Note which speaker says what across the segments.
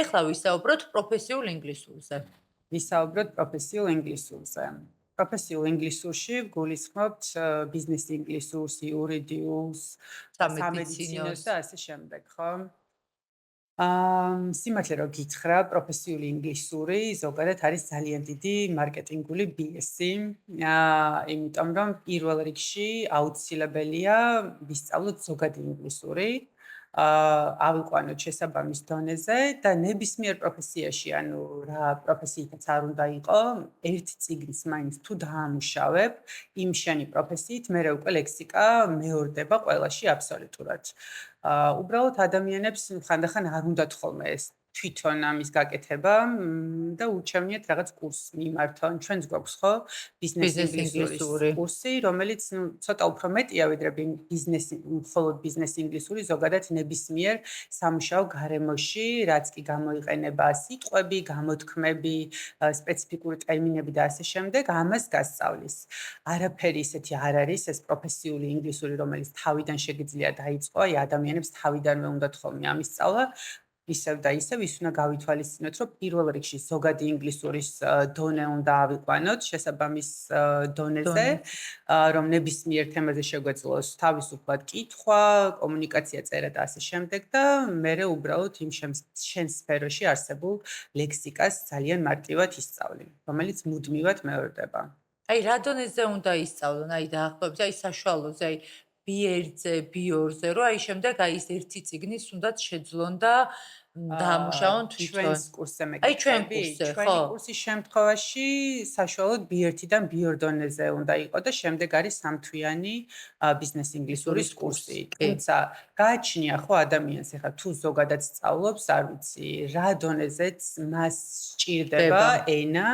Speaker 1: ეხლა ვისაუბროთ პროფესიულ ინგლისურზე.
Speaker 2: ვისაუბროთ პროფესიულ ინგლისურზე. პროფესიულ ინგლისურში გულისხმობთ ბიზნეს ინგლისურს, იურიდიულს, სამედიცინოს და ასე შემდეგ, ხო? სიმართლე რომ გითხრა, პროფესიული ინგლისური ზოგადად არის ძალიან დიდი მარკეტინგული ბიესი, იმიტომ რომ პირველ რიგში აუცილებელია ვისწავლოთ ზოგადი ინგლისური, ავიყვანოთ შესაბამის დონეზე და ნებისმიერ პროფესიაში, ანუ რა პროფესიითაც არ უნდა იყო, ერთ წიგნს მაინც თუ დაამუშავებ იმ შენი პროფესიით, მერე უკვე ლექსიკა მეორდება ყველაში აბსოლუტურად. უბრალოდ ადამიანებს ხანდახან არ უნდათ ხოლმე ეს თვითონ ამის გაკეთება და ურჩევნიათ რაღაც კურსს მიმართონ. ჩვენც გვაქვს ხო ბიზნეს ინგლისურის კურსი, რომელიც ცოტა უფრო მეტია ვიდრე მხოლოდ ბიზნეს ინგლისური, ზოგადად ნებისმიერ სამუშაო გარემოში, რაც კი გამოიყენება სიტყვები, გამოთქმები, სპეციფიკური ტერმინები და ასე შემდეგ, ამას გასწავლის. არაფერი ისეთი არ არის ეს პროფესიული ინგლისური, რომელიც თავიდან შეგიძლია დაიწყო, აი ადამიანებს თავიდანვე უნდათ ხოლმე ამის სწავლა. ისევ და ისევ ის უნდა გავითვალისწინოთ, რომ პირველ რიგში ზოგადი ინგლისურის დონე უნდა ავიყვანოთ შესაბამის დონეზე, რომ ნებისმიერ თემაზე შეგვეძლოს თავისუფლად კითხვა, კომუნიკაცია, წერა და ასე შემდეგ და მერე უბრალოდ იმ შენ სფეროში არსებულ ლექსიკას ძალიან მარტივად ისწავლი, რომელიც მუდმივად მეორდება.
Speaker 1: აი რა დონეზე უნდა ისწავლონ, აი დაახლოებით, აი საშუალოზე, აი B1-ზე, B2-ზე, რომ აი შემდეგ აი ეს ერთი წიგნის უნდათ შეძლონ და დაამუშავონ თვითონ.
Speaker 2: ჩვენს კურსზე
Speaker 1: აი ჩვენ კურსზე, ხო?
Speaker 2: ჩვენი კურსის შემთხვევაში საშუალოდ B1-დან B2 დონეზე უნდა იყოს და შემდეგ არის სამთვიანი ბიზნეს ინგლისურის კურსი. თუმცა გააჩნია ხო ადამიანს ეხლა თუ ზოგადად სწავლობს, არ ვიცი, რა დონეზეც მას სჭირდება ენა,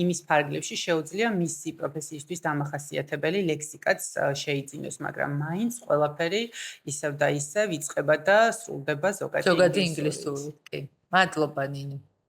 Speaker 2: იმის ფარგლებში შეუძლია მისი პროფესიისთვის დამახასიათებელი ლექსიკაც შეიძინოს, მაგრამ მაინც ყველაფერი ისევ და ისევ იწყება და სრულდება ზოგადი ინგლისური.
Speaker 1: კი. მადლობა ნინო.